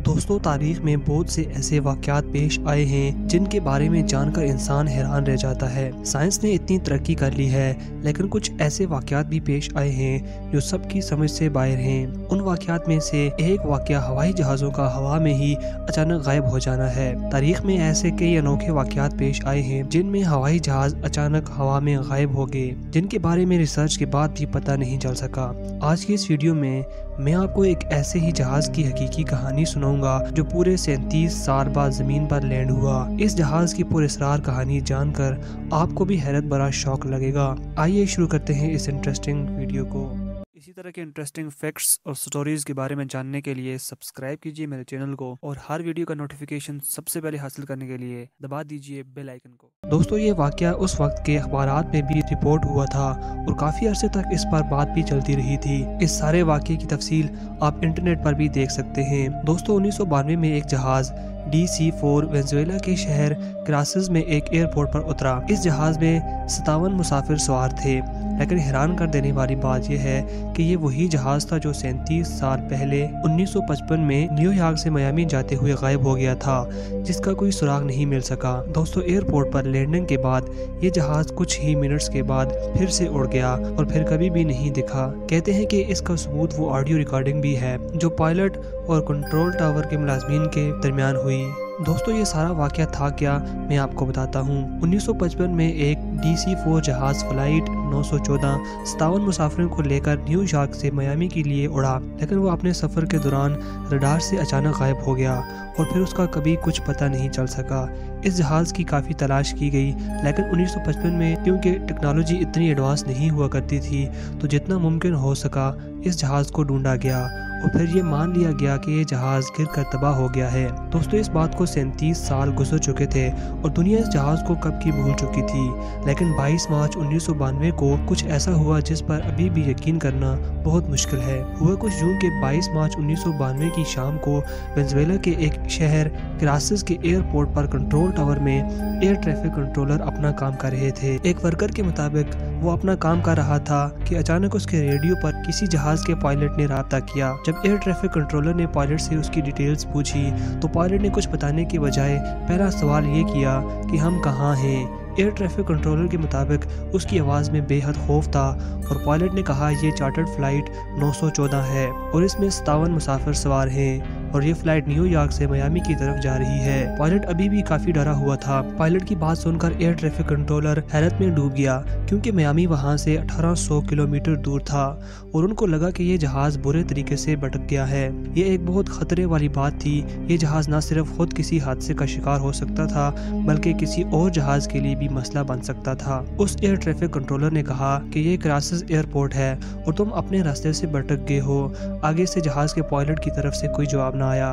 दोस्तों, तारीख में बहुत से ऐसे वाक़यात पेश आए हैं जिनके बारे में जानकर इंसान हैरान रह जाता है। साइंस ने इतनी तरक्की कर ली है, लेकिन कुछ ऐसे वाक़यात भी पेश आए हैं जो सबकी समझ से बाहर हैं। उन वाक़यात में से एक वाक़या हवाई जहाज़ों का हवा में ही अचानक गायब हो जाना है। तारीख में ऐसे कई अनोखे वाक़यात पेश आए हैं जिनमें हवाई जहाज़ अचानक हवा में गायब हो गए, जिनके बारे में रिसर्च के बाद भी पता नहीं चल सका। आज की इस वीडियो में मैं आपको एक ऐसे ही जहाज की हकीकी कहानी सुनाऊंगा जो पूरे 37 साल बाद जमीन पर लैंड हुआ। इस जहाज की पुरअसरार कहानी जानकर आपको भी हैरत भरा शौक लगेगा। आइए शुरू करते हैं इस इंटरेस्टिंग वीडियो को। इसी तरह के इंटरेस्टिंग फैक्ट्स और स्टोरीज के बारे में जानने के लिए सब्सक्राइब कीजिए मेरे चैनल को और हर वीडियो का नोटिफिकेशन सबसे पहले हासिल करने के लिए दबा दीजिए बेल आइकन को। दोस्तों, ये वाकया उस वक्त के अखबारात में भी रिपोर्ट हुआ था और काफी अरसे तक इस पर बात भी चलती रही थी। इस सारे वाकये की तफसील आप इंटरनेट पर भी देख सकते हैं। दोस्तों, 1992 में एक जहाज DC-4 वेनेजुएला के शहर क्रासिस में एक एयरपोर्ट पर उतरा। इस जहाज में 57 मुसाफिर सवार थे, लेकिन हैरान कर देने वाली बात यह है कि ये वही जहाज था जो 37 साल पहले 1955 में न्यूयॉर्क से मियामी जाते हुए गायब हो गया था, जिसका कोई सुराग नहीं मिल सका। दोस्तों, एयरपोर्ट पर लैंडिंग के बाद ये जहाज कुछ ही मिनट्स के बाद फिर से उड़ गया और फिर कभी भी नहीं दिखा। कहते हैं कि इसका सबूत वो ऑडियो रिकॉर्डिंग भी है जो पायलट और कंट्रोल टावर के मुलाजमीन के दरमियान हुई। दोस्तों, ये सारा वाकया था क्या, मैं आपको बताता हूँ। 1955 में एक DC-4 जहाज फ्लाइट 914 57 मुसाफिरों को लेकर न्यूयॉर्क से मियामी के लिए उड़ा, लेकिन वो अपने सफर के दौरान रडार से अचानक गायब हो गया और फिर उसका कभी कुछ पता नहीं चल सका। इस जहाज की काफ़ी तलाश की गई, लेकिन 1955 में क्योंकि टेक्नोलॉजी इतनी एडवांस नहीं हुआ करती थी, तो जितना मुमकिन हो सका इस जहाज को ढूंढा गया और फिर ये मान लिया गया कि ये जहाज गिर कर तबाह हो गया है। दोस्तों, इस बात को 37 साल गुजर चुके थे और दुनिया इस जहाज को कब की भूल चुकी थी, लेकिन 22 मार्च 1992 को कुछ ऐसा हुआ जिस पर अभी भी यकीन करना बहुत मुश्किल है। हुआ कुछ यूं कि 22 मार्च 1992 की शाम को वेनेजुएला के एक शहर क्रासिस के एयरपोर्ट पर कंट्रोल टावर में एयर ट्रैफिक कंट्रोलर अपना काम कर रहे थे। एक वर्कर के मुताबिक वो अपना काम कर रहा था कि अचानक उसके रेडियो पर किसी जहाज के पायलट ने राब्ता किया। जब एयर ट्रैफिक कंट्रोलर ने पायलट से उसकी डिटेल्स पूछी तो पायलट ने कुछ बताने के बजाय पहला सवाल ये किया कि हम कहाँ हैं। एयर ट्रैफिक कंट्रोलर के मुताबिक उसकी आवाज़ में बेहद खौफ था और पायलट ने कहा ये चार्टर्ड फ्लाइट 914 है और इसमें 57 मुसाफिर सवार हैं और ये फ्लाइट न्यूयॉर्क से मियामी की तरफ जा रही है। पायलट अभी भी काफी डरा हुआ था। पायलट की बात सुनकर एयर ट्रैफिक कंट्रोलर हैरत में डूब गया, क्योंकि मियामी वहां से 1800 किलोमीटर दूर था और उनको लगा कि ये जहाज बुरे तरीके से भटक गया है। ये एक बहुत खतरे वाली बात थी। ये जहाज न सिर्फ खुद किसी हादसे का शिकार हो सकता था, बल्कि किसी और जहाज के लिए भी मसला बन सकता था। उस एयर ट्रैफिक कंट्रोलर ने कहा कि ये क्रासिस एयरपोर्ट है और तुम अपने रास्ते से भटक गए हो। आगे से जहाज के पायलट की तरफ से कोई जवाब आया।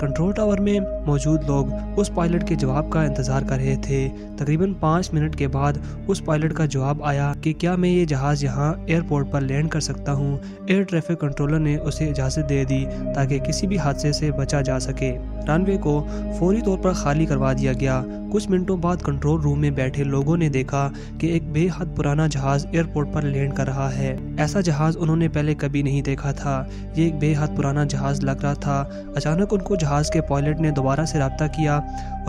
कंट्रोल टावर में मौजूद लोग उस पायलट के जवाब का इंतजार कर रहे थे। तकरीबन 5 मिनट के बाद उस पायलट का जवाब आया कि क्या मैं ये जहाज यहाँ एयरपोर्ट पर लैंड कर सकता हूँ। एयर ट्रैफिक कंट्रोलर ने उसे इजाज़त दे दी ताकि किसी भी हादसे से बचा जा सके। रनवे को फौरी तौर पर खाली करवा दिया गया। कुछ मिनटों बाद कंट्रोल रूम में बैठे लोगों ने देखा कि एक बेहद पुराना जहाज एयरपोर्ट पर लैंड कर रहा है। ऐसा जहाज उन्होंने पहले कभी नहीं देखा था। ये एक बेहद पुराना जहाज लग रहा था। अचानक उनको जहाज के पायलट ने दोबारा से राब्ता किया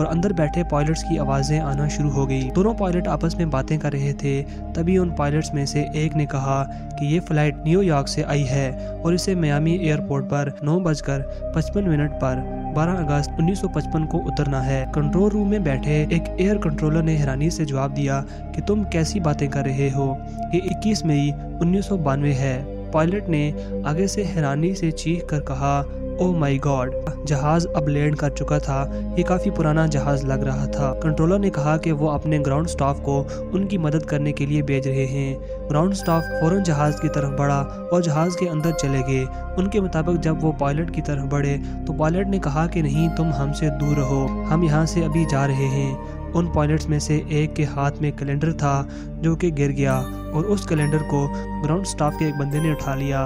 और अंदर बैठे पायलट्स की आवाजें आना शुरू हो गई। दोनों पायलट आपस में बातें कर रहे थे। तभी उन पायलट्स में से एक ने कहा कि ये फ्लाइट न्यूयॉर्क से आई है और इसे मियामी एयरपोर्ट पर 9:55 पर 12 अगस्त 1955 को उतरना है। कंट्रोल रूम में बैठे एक एयर कंट्रोलर ने हैरानी से जवाब दिया कि तुम कैसी बातें कर रहे हो, ये 21 मई 1992 है। पायलट ने आगे से हैरानी से चीख कर कहा, ओह माय गॉड। जहाज अब लैंड कर चुका था। ये काफी पुराना जहाज लग रहा था। कंट्रोलर ने कहा कि वो अपने ग्राउंड स्टाफ को उनकी मदद करने के लिए भेज रहे हैं। ग्राउंड स्टाफ फौरन जहाज की तरफ बढ़ा और जहाज के अंदर चले गए। उनके मुताबिक जब वो पायलट की तरफ बढ़े तो पायलट ने कहा कि नहीं, तुम हमसे दूर रहो, हम यहाँ से अभी जा रहे हैं। उन पायलट्स में से एक के हाथ में कैलेंडर था जो कि गिर गया और उस कैलेंडर को ग्राउंड स्टाफ के एक बंदे ने उठा लिया।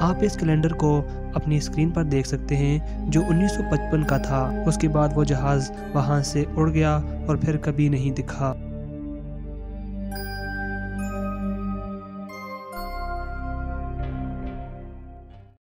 आप इस कैलेंडर को अपनी स्क्रीन पर देख सकते हैं जो 1955 का था। उसके बाद वो जहाज वहां से उड़ गया और फिर कभी नहीं दिखा।